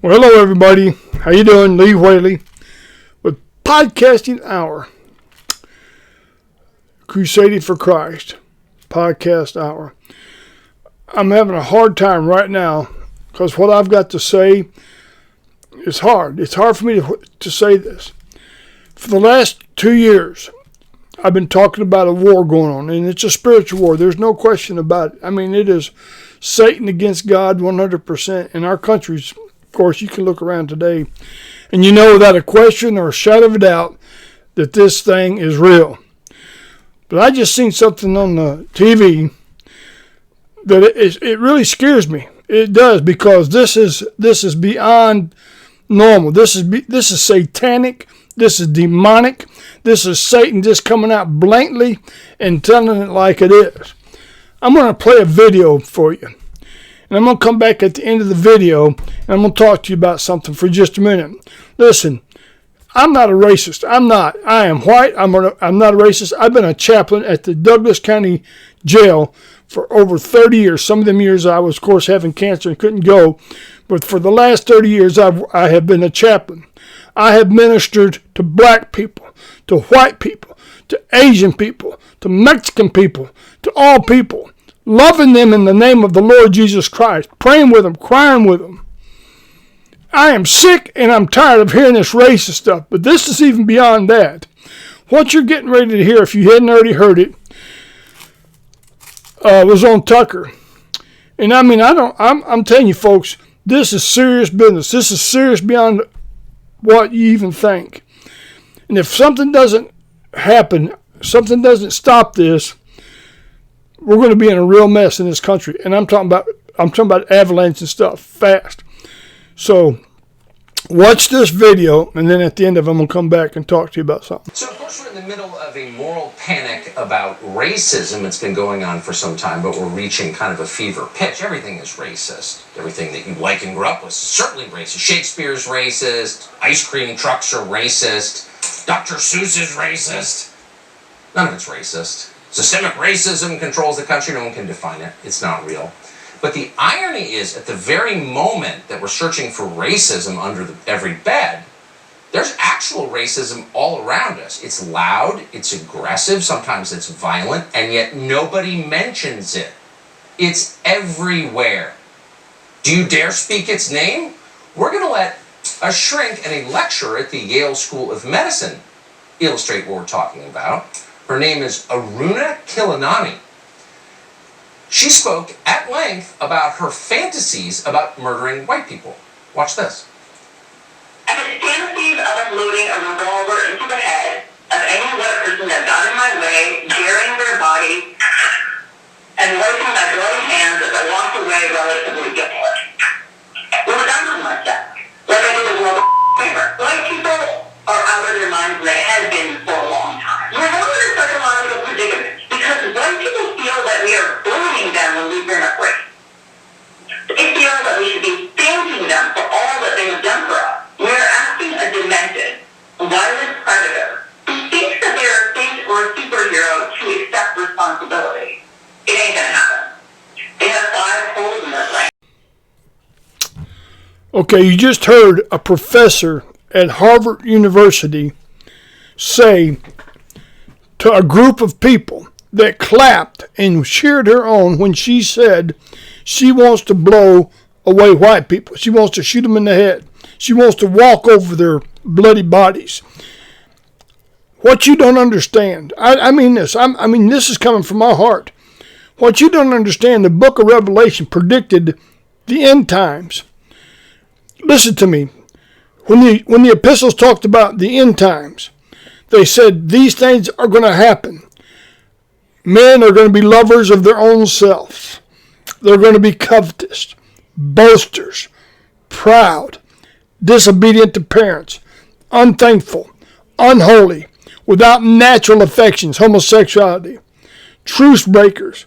Well, hello everybody. How you doing? Lee Whaley with Podcasting Hour. Crusading for Christ. Podcast Hour. I'm having a hard time right now because what I've got to say is hard. It's hard for me to say this. For the last 2 years, I've been talking about a war going on, and it's a spiritual war. There's no question about it. I mean, it is Satan against God 100%. In our countries, of course, you can look around today, and you know without a question or a shadow of a doubt that this thing is real. But I just seen something on the TV that it really scares me. It does, because this is beyond normal. This is satanic. This is demonic. This is Satan just coming out blatantly and telling it like it is. I'm going to play a video for you. And I'm going to come back at the end of the video and I'm going to talk to you about something for just a minute. Listen, I'm not a racist. I'm not. I am white. I'm not a racist. I've been a chaplain at the Douglas County Jail for over 30 years. Some of them years I was, of course, having cancer and couldn't go. But for the last 30 years, I have been a chaplain. I have ministered to black people, to white people, to Asian people, to Mexican people, to all people, loving them in the name of the Lord Jesus Christ, praying with them, crying with them. I am sick and I'm tired of hearing this racist stuff, but this is even beyond that. What you're getting ready to hear, if you hadn't already heard it, was on Tucker. And I mean, I'm telling you folks, this is serious business. This is serious beyond what you even think. And if something doesn't happen, something doesn't stop this, we're going to be in a real mess in this country. And I'm talking about avalanche and stuff fast. So watch this video, and then at the end of it, I'm going to come back and talk to you about something. So, of course, we're in the middle of a moral panic about racism. It's been going on for some time, but we're reaching kind of a fever pitch. Everything is racist. Everything that you like and grew up with is certainly racist. Shakespeare's racist. Ice cream trucks are racist. Dr. Seuss is racist. None of it's racist. Systemic racism controls the country. No one can define it. It's not real. But the irony is, at the very moment that we're searching for racism under every bed, there's actual racism all around us. It's loud, it's aggressive, sometimes it's violent, and yet nobody mentions it. It's everywhere. Do you dare speak its name? We're going to let a shrink and a lecturer at the Yale School of Medicine illustrate what we're talking about. Her name is Aruna Khilanani. She spoke at length about her fantasies about murdering white people. Watch this. I had fantasies of unloading a revolver into the head of any white person that got in my way, burying their body, and wiping my bloody hands as I walked away relatively guiltless. We were done with myself. Like I did the world favor. White people are out of their minds, and they have been for a long time. We're now in a psychological predicament because white people feel that we are bullying them when we bring up race. They feel that we should be thanking them for all that they have done for us. We are asking a demented, violent predator who thinks that they are a saint or a superhero to accept responsibility. It ain't gonna happen. They have 5 holes in their brain. Okay, you just heard a professor at Harvard University say to a group of people that clapped and cheered her on when she said she wants to blow away white people. She wants to shoot them in the head. She wants to walk over their bloody bodies. What you don't understand, I mean this. I mean this is coming from my heart. What you don't understand, the book of Revelation predicted the end times. Listen to me. When the epistles talked about the end times, they said these things are going to happen. Men are going to be lovers of their own self. They're going to be covetous, boasters, proud, disobedient to parents, unthankful, unholy, without natural affections, homosexuality, truce breakers,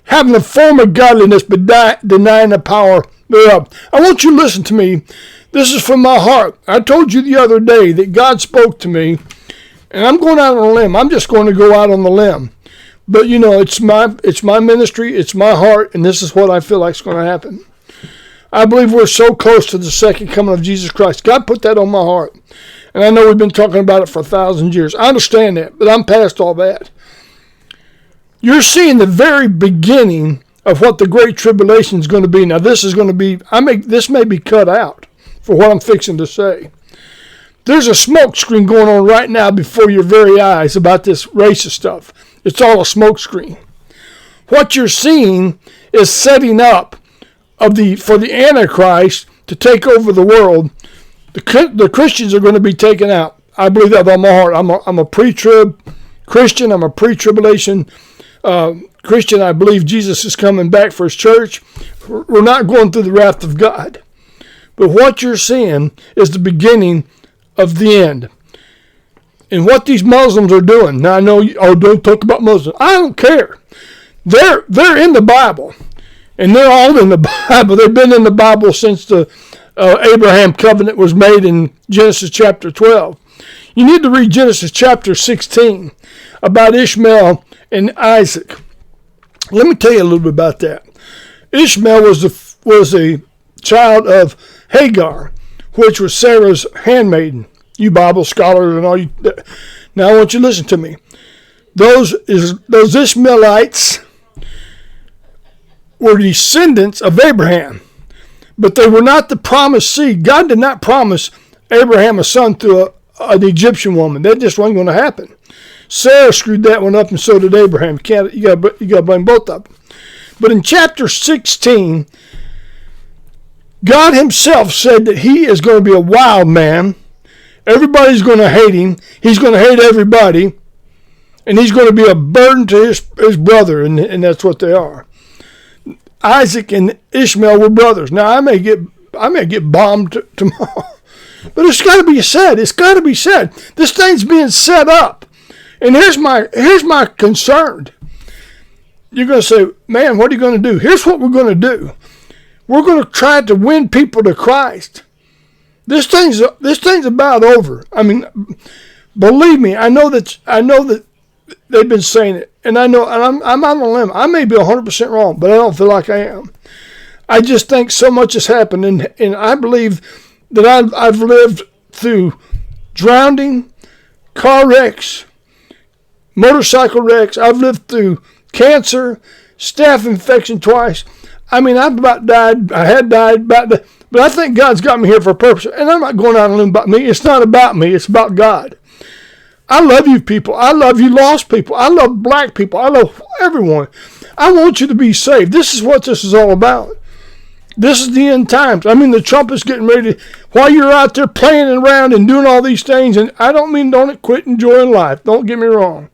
having the form of godliness but denying the power thereof. I want you to listen to me. This is from my heart. I told you the other day that God spoke to me, and I'm going out on a limb. I'm just going to go out on the limb. But you know, it's my ministry, it's my heart, and this is what I feel like is going to happen. I believe we're so close to the second coming of Jesus Christ. God put that on my heart. And I know we've been talking about it for 1,000 years. I understand that, but I'm past all that. You're seeing the very beginning of what the Great Tribulation is going to be. Now, this is going to be, this may be cut out for what I'm fixing to say. There's a smoke screen going on right now before your very eyes about this racist stuff. It's all a smoke screen. What you're seeing is setting up for the Antichrist to take over the world. The Christians are going to be taken out. I believe that with all my heart. I'm a pre-trib Christian. I'm a pre-tribulation Christian. I believe Jesus is coming back for his church. We're not going through the wrath of God. But what you're seeing is the beginning of the end. And what these Muslims are doing. Now I know, don't talk about Muslims. I don't care. They're in the Bible. And they're all in the Bible. They've been in the Bible since the Abraham covenant was made in Genesis chapter 12. You need to read Genesis chapter 16 about Ishmael and Isaac. Let me tell you a little bit about that. Ishmael was a child of Hagar, which was Sarah's handmaiden. You Bible scholars and all you. Now I want you to listen to me. Those Ishmaelites were descendants of Abraham, but they were not the promised seed. God did not promise Abraham a son through an Egyptian woman. That just wasn't going to happen. Sarah screwed that one up, and so did Abraham. You got to blame both of them. But in chapter 16, God himself said that he is going to be a wild man. Everybody's going to hate him. He's going to hate everybody. And he's going to be a burden to his brother, and that's what they are. Isaac and Ishmael were brothers. Now, I may get bombed tomorrow. But it's got to be said. It's got to be said. This thing's being set up. And here's my concern. You're going to say, man, what are you going to do? Here's what we're going to do. We're going to try to win people to Christ. This thing's about over. I mean, believe me, I know that they've been saying it, and I know, and I'm on a limb. I may be 100% wrong, but I don't feel like I am. I just think so much has happened, and I believe that I've lived through drowning, car wrecks, motorcycle wrecks. I've lived through cancer, staph infection twice. I mean, I've about died. I had died but I think God's got me here for a purpose. And I'm not going out on a limb about me. It's not about me. It's about God. I love you people. I love you lost people. I love black people. I love everyone. I want you to be saved. This is what this is all about. This is the end times. I mean, the Trump is getting ready. While you're out there playing around and doing all these things, and I don't mean don't quit enjoying life. Don't get me wrong.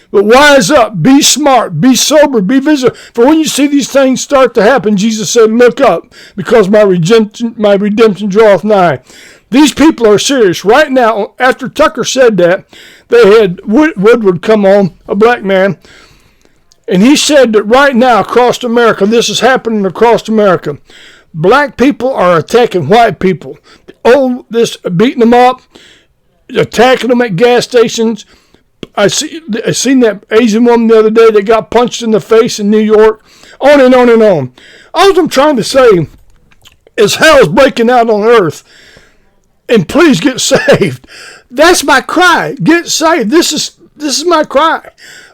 But wise up, be smart, be sober, be vigilant. For when you see these things start to happen, Jesus said, look up, because my redemption draweth nigh. These people are serious. Right now, after Tucker said that, they had Woodward come on, a black man, and he said that right now across America, this is happening across America. Black people are attacking white people. Beating them up, attacking them at gas stations. I seen that Asian woman the other day that got punched in the face in New York. On and on and on. All I'm trying to say is hell's breaking out on earth. And please get saved. That's my cry. Get saved. This is my cry.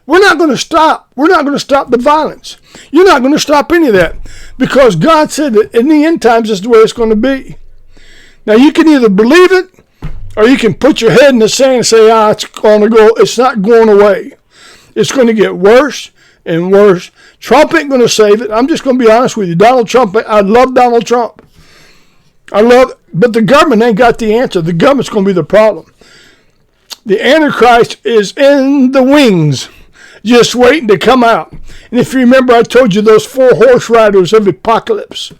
We're not going to stop. We're not going to stop the violence. You're not going to stop any of that. Because God said that in the end times, this is the way it's going to be. Now, you can either believe it, or you can put your head in the sand and say, it's going to go. It's not going away. It's going to get worse and worse. Trump ain't going to save it. I'm just going to be honest with you. Donald Trump, I love Donald Trump. But the government ain't got the answer. The government's going to be the problem. The Antichrist is in the wings, just waiting to come out. And if you remember, I told you those 4 horse riders of apocalypse.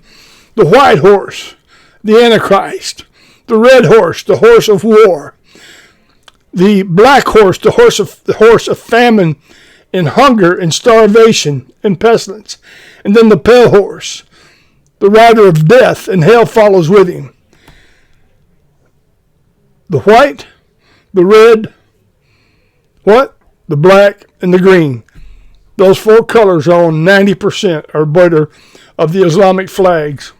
The white horse, the Antichrist. The red horse, the horse of war. The black horse, the horse of famine and hunger and starvation and pestilence. And then the pale horse, the rider of death, and hell follows with him. The white, the red, the black, and the green. Those 4 colors are on 90% or better of the Islamic flags.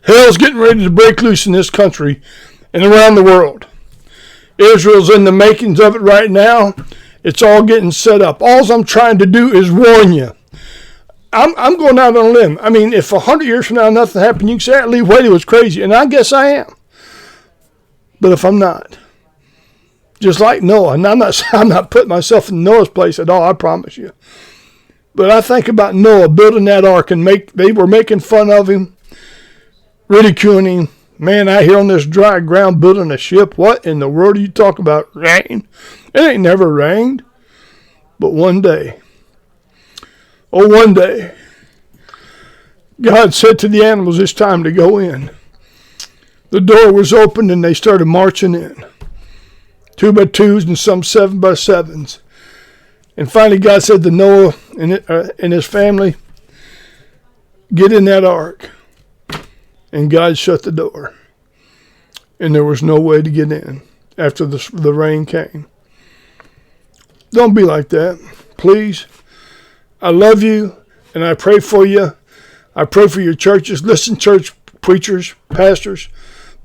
Hell's getting ready to break loose in this country and around the world. Israel's in the makings of it right now. It's all getting set up. All I'm trying to do is warn you. I'm going out on a limb. I mean, if 100 years from now nothing happened, you can say, Lee Whaley was crazy. And I guess I am. But if I'm not, just like Noah, and I'm not putting myself in Noah's place at all, I promise you. But I think about Noah building that ark, and they were making fun of him, ridiculing him. Man, out here on this dry ground building a ship. What in the world are you talking about? Rain? It ain't never rained. But one day, one day, God said to the animals, it's time to go in. The door was opened and they started marching in. 2 by 2s and some 7 by 7s. And finally God said to Noah and his family, get in that ark. And God shut the door. And there was no way to get in after the rain came. Don't be like that, please. I love you, and I pray for you. I pray for your churches. Listen, church preachers, pastors.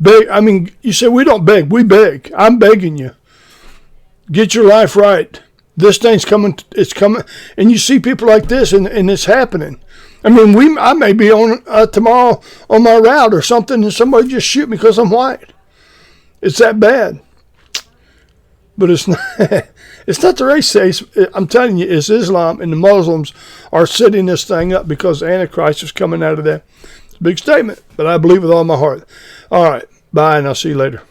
Beg. I mean, you say we don't beg. We beg. I'm begging you. Get your life right. This thing's coming. It's coming. And you see people like this, and it's happening. I mean, I may be on tomorrow on my route or something, and somebody just shoot me because I'm white. It's that bad. But it's not. It's not the race case. I'm telling you, it's Islam, and the Muslims are setting this thing up because Antichrist is coming out of that. It's a big statement, but I believe with all my heart. All right, bye, and I'll see you later.